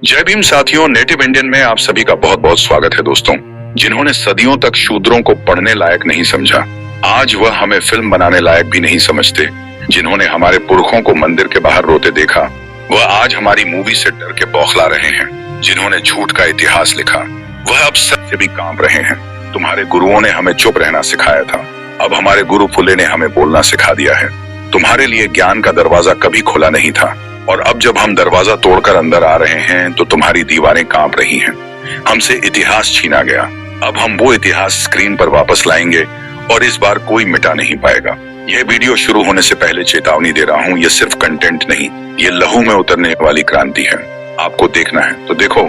जय भीम साथियों, native Indian में आप सभी का बहुत बहुत स्वागत है दोस्तों। जिन्होंने सदियों तक शूद्रों को पढ़ने लायक नहीं समझा, आज वह हमें फिल्म बनाने लायक भी नहीं समझते। जिन्होंने हमारे पुरखों को मंदिर के बाहर रोते देखा, वह आज हमारी मूवी से डर के बौखला रहे हैं। जिन्होंने झूठ का इतिहास लिखा, वह अब सत्य भी कांप रहे हैं। तुम्हारे गुरुओं ने हमें चुप रहना सिखाया था, अब हमारे गुरु फुले ने हमें बोलना सिखा दिया है। तुम्हारे लिए ज्ञान का दरवाजा कभी खुला नहीं था, और अब जब हम दरवाजा तोड़कर अंदर आ रहे हैं तो तुम्हारी दीवारें कांप रही हैं। हमसे इतिहास छीना गया, अब हम वो इतिहास स्क्रीन पर वापस लाएंगे और इस बार कोई मिटा नहीं पाएगा। यह वीडियो शुरू होने से पहले चेतावनी दे रहा हूँ, यह सिर्फ कंटेंट नहीं, ये लहू में उतरने वाली क्रांति है। आपको देखना है तो देखो,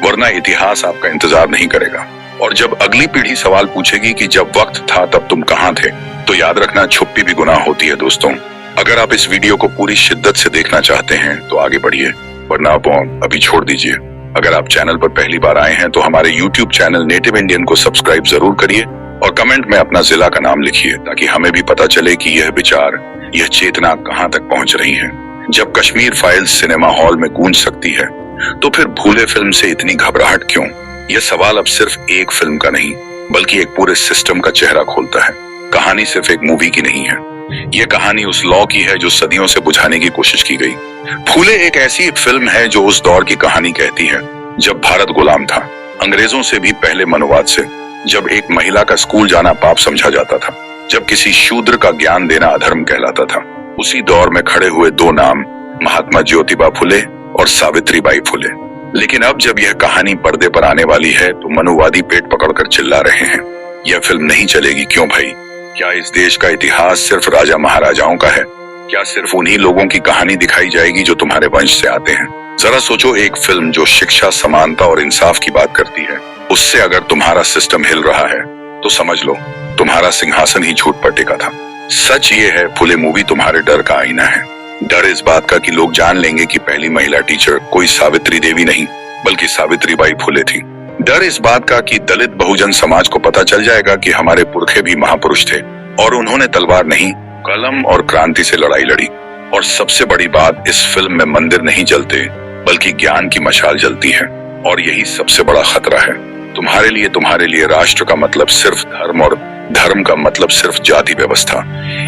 वरना इतिहास आपका इंतजार नहीं करेगा। और जब अगली पीढ़ी सवाल पूछेगी कि जब वक्त था तब तुम कहाँ थे, तो याद रखना छुप्पी भी गुनाह होती है दोस्तों। अगर आप इस वीडियो को पूरी शिद्दत से देखना चाहते हैं तो आगे बढ़िए, वरना आप अभी छोड़ दीजिए। अगर आप चैनल पर पहली बार आए हैं तो हमारे YouTube चैनल नेटिव इंडियन को सब्सक्राइब जरूर करिए और कमेंट में अपना जिला का नाम लिखिए, ताकि हमें भी पता चले कि यह विचार, यह चेतना कहां तक पहुंच रही है। जब कश्मीर फाइल्स सिनेमा हॉल में गूंज सकती है, तो फिर भूले फिल्म से इतनी घबराहट क्यों? यह सवाल अब सिर्फ एक फिल्म का नहीं, बल्कि एक पूरे सिस्टम का चेहरा खोलता है। कहानी सिर्फ एक मूवी की नहीं है, ये कहानी उस लॉ की है जो सदियों से बुझाने की कोशिश की गई। फूले एक ऐसी फिल्म है जो उस दौर की कहानी कहती है जब भारत गुलाम था, अंग्रेजों से भी पहले मनोवाद से, जब एक महिला का स्कूल जाना पाप समझा जाता था, जब किसी शूद्र का ज्ञान देना अधर्म कहलाता था। उसी दौर में खड़े हुए दो नाम, महात्मा ज्योतिबा फुले और सावित्रीबाई फुले। लेकिन अब जब यह कहानी पर्दे पर आने वाली है तो मनुवादी पेट पकड़कर चिल्ला रहे हैं, यह फिल्म नहीं चलेगी। क्यों भाई? क्या इस देश का इतिहास सिर्फ राजा महाराजाओं का है? क्या सिर्फ उन्हीं लोगों की कहानी दिखाई जाएगी जो तुम्हारे वंश से आते हैं? जरा सोचो, एक फिल्म जो शिक्षा, समानता और इंसाफ की बात करती है, उससे अगर तुम्हारा सिस्टम हिल रहा है तो समझ लो तुम्हारा सिंहासन ही झूठ पर टिका था। सच ये है, फुले मूवी तुम्हारे डर का आईना है। डर इस बात का कि लोग जान लेंगे कि पहली महिला टीचर कोई सावित्री देवी नहीं, बल्कि सावित्रीबाई फुले थी। डर इस बात का कि दलित बहुजन समाज को पता चल जाएगा कि हमारे पुरखे भी महापुरुष थे और उन्होंने तलवार नहीं, कलम और क्रांति से लड़ाई लड़ी। और सबसे बड़ी बात, इस फिल्म में मंदिर नहीं जलते, बल्कि ज्ञान की मशाल जलती है। और यही सबसे बड़ा खतरा है तुम्हारे लिए राष्ट्र का मतलब सिर्फ धर्म और धर्म का मतलब सिर्फ जाति व्यवस्था।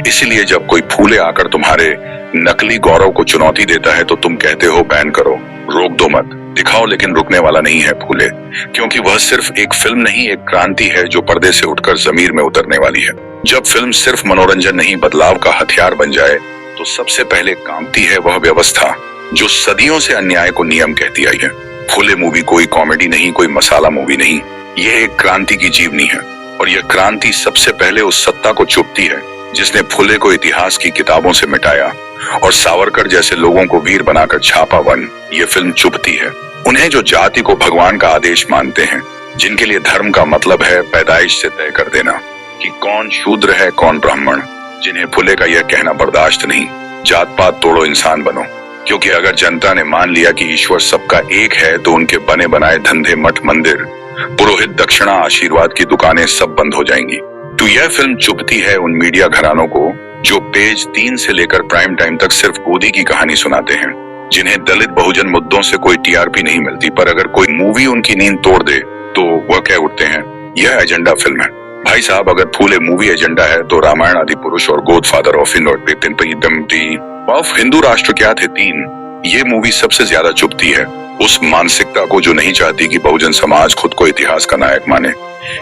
इसीलिए जब कोई फूले आकर तुम्हारे नकली गौरव को चुनौती देता है तो तुम कहते हो बैन करो, रोक दो मत, दिखाओ, लेकिन रुकने वाला नहीं है फूले, क्योंकि वह सिर्फ एक फिल्म नहीं, एक क्रांति है जो पर्दे से उठकर जमीर में उतरने वाली है। जब फिल्म सिर्फ मनोरंजन नहीं, बदलाव का हथियार बन जाए, तो सबसे पहले कांपती है वह व्यवस्था जो सदियों से अन्याय को नियम कहती आई है। फूले मूवी कोई कॉमेडी नहीं, कोई मसाला मूवी नहीं, यह एक क्रांति की जीवनी है। और यह क्रांति सबसे पहले उस सत्ता को चुभती है जिसने फुले को इतिहास की किताबों से मिटाया और सावरकर जैसे लोगों को वीर बनाकर छापा वन। ये फिल्म चुभती है उन्हें जो जाति को भगवान का आदेश मानते हैं, जिनके लिए धर्म का मतलब है पैदाइश से तय कर देना कि कौन शूद्र है कौन ब्राह्मण, जिन्हें फुले का यह कहना बर्दाश्त नहीं, जात पात तोड़ो इंसान बनो। क्योंकि अगर जनता ने मान लिया कि ईश्वर सबका एक है तो उनके बने बनाए धंधे, मठ, मंदिर, पुरोहित, दक्षिणा, आशीर्वाद की दुकानें सब बंद हो जाएंगी। तो यह फिल्म चुभती है उन मीडिया घरानों को जो पेज 3 से लेकर प्राइम टाइम तक सिर्फ गोदी की कहानी सुनाते हैं, जिन्हें दलित बहुजन मुद्दों से कोई टीआरपी नहीं मिलती, पर अगर कोई मूवी उनकी नींद तोड़ दे तो वह कह उठते हैं यह एजेंडा फिल्म है। भाई साहब, अगर फूले मूवी एजेंडा है तो रामायण, आदि पुरुष और गॉडफादर ऑफ हिंदू राष्ट्र क्या थे 3, ये मूवी सबसे ज्यादा चुभती है उस मानसिकता को जो नहीं चाहती कि बहुजन समाज खुद को इतिहास का नायक माने।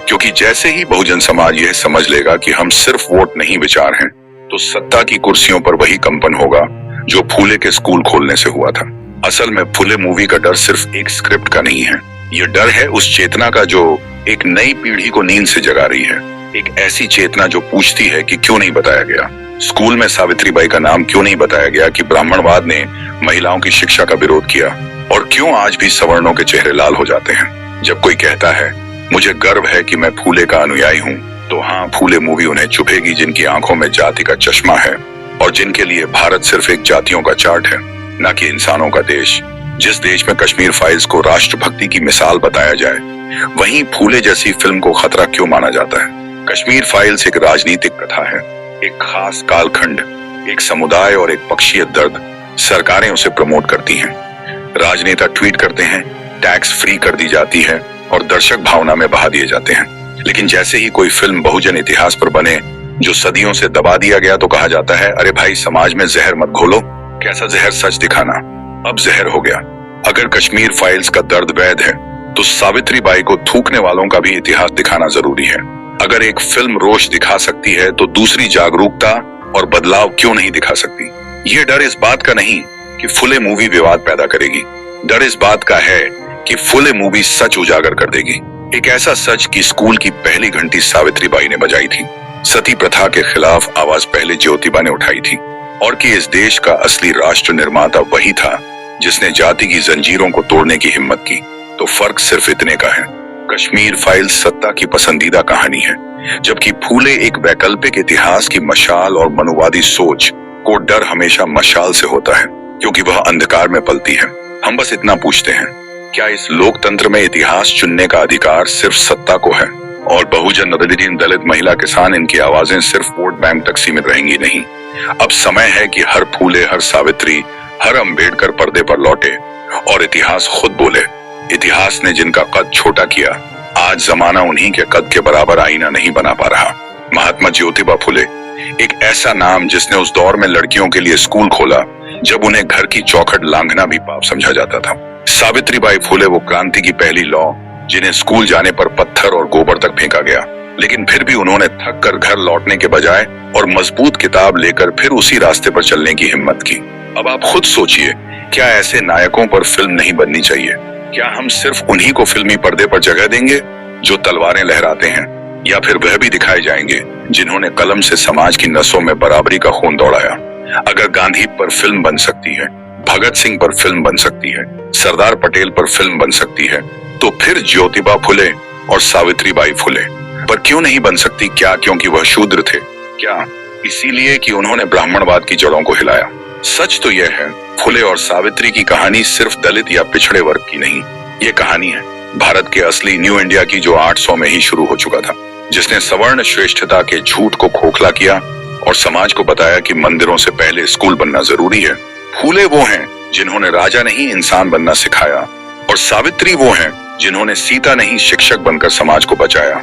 क्योंकि जैसे ही बहुजन समाज यह समझ लेगा कि हम सिर्फ वोट नहीं विचार हैं, तो सत्ता की कुर्सियों पर वही कंपन होगा जो फूले के स्कूल खोलने से हुआ था। असल में फूले मूवी का डर सिर्फ एक स्क्रिप्ट का नहीं है, ये डर है उस चेतना का जो एक नई पीढ़ी को नींद से जगा रही है। एक ऐसी चेतना जो पूछती है कि क्यों नहीं बताया गया, स्कूल में सावित्रीबाई का नाम क्यों नहीं बताया गया, कि ब्राह्मणवाद ने महिलाओं की शिक्षा का विरोध किया, और क्यों आज भी सवर्णों के चेहरे लाल हो जाते हैं जब कोई कहता है मुझे गर्व है कि मैं फूले का अनुयायी हूँ। तो हाँ, फूले मूवी उन्हें चुभेगी जिनकी आंखों में जाति का चश्मा है और जिनके लिए भारत सिर्फ एक जातियों का चार्ट है, न कि इंसानों का देश। जिस देश में कश्मीर फाइल्स को राष्ट्रभक्ति की मिसाल बताया जाए, वहीं फूले जैसी फिल्म को खतरा क्यों माना जाता है? कश्मीर फाइल्स एक राजनीतिक कथा है, एक खास कालखंड, एक समुदाय और एक पक्षीय दर्द। सरकारें उसे प्रमोट करती हैं, राजनेता ट्वीट करते हैं, टैक्स फ्री कर दी जाती है और दर्शक भावना में बहा दिए जाते हैं। लेकिन जैसे ही कोई फिल्म बहुजन इतिहास पर बने जो सदियों से दबा दिया गया तो कहा जाता है, अरे भाई समाज में जहर मत घोलो। कैसा जहर? सच दिखाना। अब जहर हो गया। अगर कश्मीर फाइल्स का दर्द वैध है तो सावित्री बाई को थूकने वालों का भी इतिहास दिखाना जरूरी है। अगर एक फिल्म रोष दिखा सकती है तो दूसरी जागरूकता और बदलाव क्यों नहीं दिखा सकती? ये डर इस बात का नहीं कि फुले मूवी विवाद पैदा करेगी, डर इस बात का है कि फुले मूवी सच उजागर कर देगी। एक ऐसा सच कि स्कूल की पहली घंटी सावित्री बाई ने बजाई थी, सती प्रथा के खिलाफ आवाज पहले ज्योतिबा ने उठाई थी, और कि इस देश का असली राष्ट्र निर्माता वही था जिसने जाति की जंजीरों को तोड़ने की हिम्मत की। तो फर्क सिर्फ इतने का है, कश्मीर फाइल्स सत्ता की पसंदीदा कहानी है, जबकि फूले एक वैकल्पिक इतिहास की मशाल और मनुवादी सोच। को डर हमेशा मशाल से होता है क्योंकि वह अंधकार में पलती है। हम बस इतना पूछते हैं, क्या इस लोकतंत्र में इतिहास चुनने का अधिकार सिर्फ सत्ता को है? और बहुजन, दलित, महिला, किसान, इनकी आवाजें सिर्फ वोट बैंक तक सीमित रहेंगी नहीं। अब समय है कि हर फूले, हर सावित्री, हर अंबेडकर पर्दे पर लौटे और इतिहास खुद बोले। इतिहास ने जिनका कद छोटा किया, आज जमाना उन्हीं के कद के बराबर आईना नहीं बना पा रहा। महात्मा ज्योतिबा फुले, एक ऐसा नाम जिसने उस दौर में लड़कियों के लिए स्कूल खोला जब उन्हें घर की चौखट लांघना भी पाप समझा जाता था। सावित्री बाई फुले वो क्रांति की पहली लौ जिन्हें स्कूल जाने पर पत्थर और गोबर तक फेंका गया, लेकिन फिर भी उन्होंने थक कर घर लौटने के बजाय और मजबूत किताब लेकर फिर उसी रास्ते पर चलने की हिम्मत की। अब आप खुद सोचिए, क्या ऐसे नायकों पर फिल्म नहीं बननी चाहिए? क्या हम सिर्फ उन्हीं को फिल्मी पर्दे पर जगह देंगे जो तलवारें लहराते हैं, या फिर वह भी दिखाए जाएंगे जिन्होंने कलम से समाज की नसों में बराबरी का खून दौड़ाया? अगर गांधी पर फिल्म बन सकती है, भगत सिंह पर फिल्म बन सकती है, सरदार पटेल पर फिल्म बन सकती है, तो फिर ज्योतिबा फुले और सावित्री बाई फुले पर क्यों नहीं बन सकती? क्या क्योंकि वह शूद्र थे? क्या इसीलिए कि उन्होंने ब्राह्मणवाद की जड़ों को हिलाया? सच तो यह है, फुले और सावित्री की कहानी सिर्फ दलित या पिछड़े वर्ग की नहीं, ये कहानी है भारत के असली न्यू इंडिया की, जो 800 में ही शुरू हो चुका था, जिसने सवर्ण श्रेष्ठता के झूठ को खोखला किया और समाज को बताया कि मंदिरों से पहले स्कूल बनना जरूरी है। फूले वो हैं जिन्होंने राजा नहीं इंसान बनना सिखाया, और सावित्री वो हैं जिन्होंने सीता नहीं शिक्षक बनकर समाज को बचाया।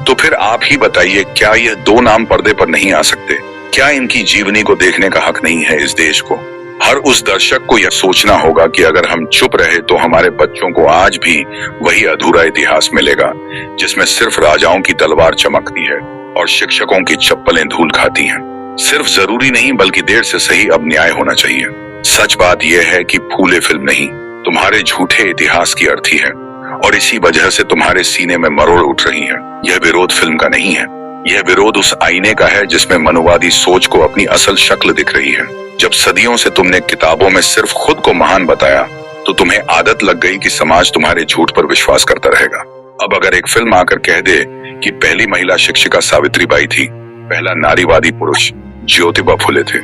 तो फिर आप ही बताइए, क्या ये दो नाम पर्दे पर नहीं आ सकते? क्या इनकी जीवनी को देखने का हक नहीं है इस देश को? हर उस दर्शक को यह सोचना होगा कि अगर हम चुप रहे तो हमारे बच्चों को आज भी वही अधूरा इतिहास मिलेगा जिसमें सिर्फ राजाओं की तलवार चमकती है और शिक्षकों की चप्पलें धूल खाती हैं। सिर्फ जरूरी नहीं बल्कि देर से सही अब न्याय होना चाहिए। सच बात यह है कि फूले फिल्म नहीं, तुम्हारे झूठे इतिहास की अर्थी है, और इसी वजह से तुम्हारे सीने में मरोड़ उठ रही है। यह विरोध फिल्म का नहीं है, यह विरोध उस आईने का है जिसमें मनुवादी सोच को अपनी असल शक्ल दिख रही है। जब सदियों से तुमने किताबों में सिर्फ खुद को महान बताया तो तुम्हें आदत लग गई कि समाज तुम्हारे झूठ पर विश्वास करता रहेगा। अब अगर एक फिल्म आकर कह दे कि पहली महिला शिक्षिका सावित्री बाई थी, पहला नारीवादी पुरुष ज्योतिबा फुले थे,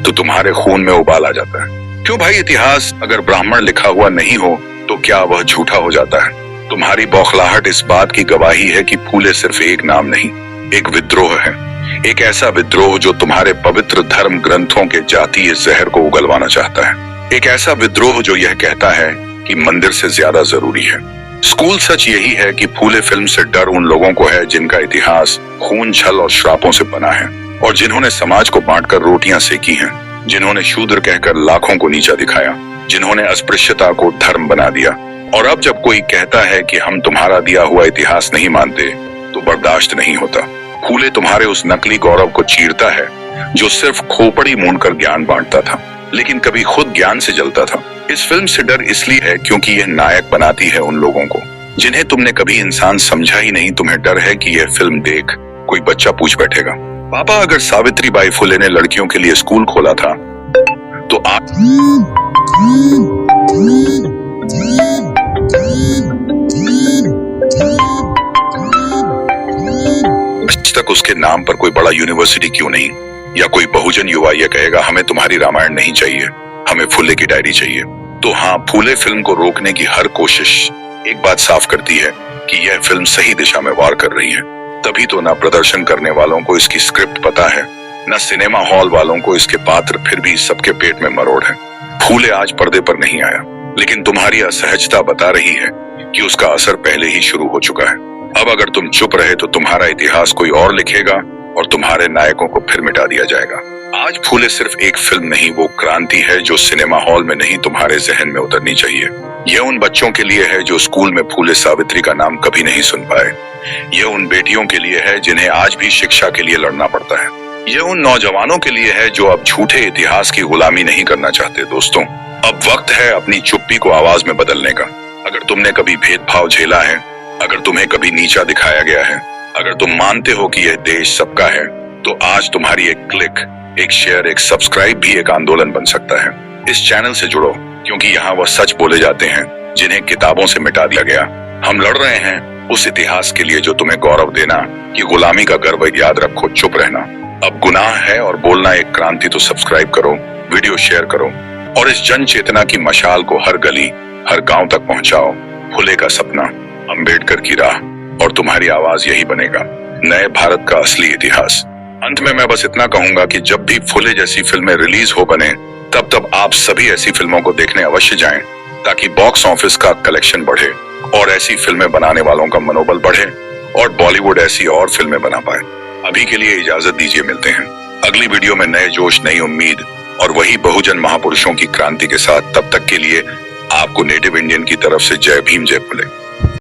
तो तुम्हारे खून में उबाल आ जाता है। क्यों भाई? इतिहास अगर ब्राह्मण लिखा हुआ नहीं हो तो क्या वह झूठा हो जाता है? तुम्हारी बौखलाहट इस बात की गवाही है कि फूले सिर्फ एक नाम नहीं, एक विद्रोह है। एक ऐसा विद्रोह जो तुम्हारे पवित्र धर्म ग्रंथों के जातीय जहर को उगलवाना चाहता है। एक ऐसा विद्रोह जो यह कहता है कि मंदिर से ज्यादा जरूरी है स्कूल। सच यही है कि फूले फिल्म से डर उन लोगों को है जिनका इतिहास खून, छल और श्रापों से बना है, और जिन्होंने समाज को बांटकर रोटियां सेकी हैं, जिन्होंने शूद्र कहकर लाखों को नीचा दिखाया, जिन्होंने अस्पृश्यता को धर्म बना दिया। और अब जब कोई कहता है कि हम तुम्हारा दिया हुआ इतिहास नहीं मानते तो बर्दाश्त नहीं होता। फूले तुम्हारे उस नकली गौरव को चीरता है जो सिर्फ खोपड़ी मूंदकर ज्ञान बांटता था, लेकिन कभी खुद ज्ञान से जलता था। इस फिल्म से डर इसलिए है क्योंकि यह नायक बनाती है उन लोगों को जिन्हें तुमने कभी इंसान समझा ही नहीं। तुम्हें डर है कि यह फिल्म देख कोई बच्चा पूछ बैठेगा, पापा अगर सावित्री बाई फुले ने लड़कियों के लिए स्कूल खोला था तो आज तक उसके नाम पर कोई बड़ा यूनिवर्सिटी क्यों नहीं? या कोई बहुजन युवा यह कहेगा हमें तुम्हारी रामायण नहीं चाहिए, हमें फुले की डायरी चाहिए। तो हाँ, फुले फिल्म को रोकने की हर कोशिश एक बात साफ करती है कि यह फिल्म सही दिशा में वार कर रही है। तभी तो ना प्रदर्शन करने वालों को इसकी स्क्रिप्ट पता है, न सिनेमा हॉल वालों को इसके पात्र, फिर भी सबके पेट में मरोड़ है। फूले आज पर्दे पर नहीं आया, लेकिन तुम्हारी असहजता बता रही है कि उसका असर पहले ही शुरू हो चुका है। अब अगर तुम चुप रहे तो तुम्हारा इतिहास कोई और लिखेगा और तुम्हारे नायकों को फिर मिटा दिया जाएगा। आज फूले सिर्फ एक फिल्म नहीं, वो क्रांति है जो सिनेमा हॉल में नहीं तुम्हारे जहन में उतरनी चाहिए। यह उन बच्चों के लिए है जो स्कूल में फूले सावित्री का नाम कभी नहीं सुन पाए। यह उन बेटियों के लिए है जिन्हें आज भी शिक्षा के लिए लड़ना पड़ता है। यह उन नौजवानों के लिए है जो अब झूठे इतिहास की गुलामी नहीं करना चाहते। दोस्तों, अब वक्त है अपनी चुप्पी को आवाज में बदलने का। अगर तुमने कभी भेदभाव झेला है, अगर तुम्हें कभी नीचा दिखाया गया है, अगर तुम मानते हो कि यह देश सबका है, तो आज तुम्हारी एक क्लिक, एक शेयर, एक सब्सक्राइब भी एक आंदोलन बन सकता है। इस चैनल से जुड़ो, क्योंकि यहाँ वह सच बोले जाते हैं जिन्हें किताबों से मिटा दिया गया। हम लड़ रहे हैं उस इतिहास के लिए जो तुम्हें गौरव देना, कि गुलामी का गर्व याद रखो, चुप रहना अब गुनाह है और बोलना एक क्रांति। तो सब्सक्राइब करो, वीडियो शेयर करो और इस जन चेतना की मशाल को हर गली, हर गांव तक पहुंचाओ। फुले का सपना, अंबेडकर की राह और तुम्हारी आवाज यही बनेगा नए भारत का असली इतिहास। अंत में मैं बस इतना कहूंगा कि जब भी फुले जैसी फिल्में रिलीज हो बने, तब आप सभी ऐसी फिल्मों को देखने अवश्य जाएं, ताकि बॉक्स ऑफिस का कलेक्शन बढ़े और ऐसी फिल्में बनाने वालों का मनोबल बढ़े और बॉलीवुड ऐसी और फिल्में बना पाए। अभी के लिए इजाजत दीजिए, मिलते हैं अगली वीडियो में नए जोश, नई उम्मीद और वही बहुजन महापुरुषों की क्रांति के साथ। तब तक के लिए आपको नेटिव इंडियन की तरफ से जय भीम, जय फुले।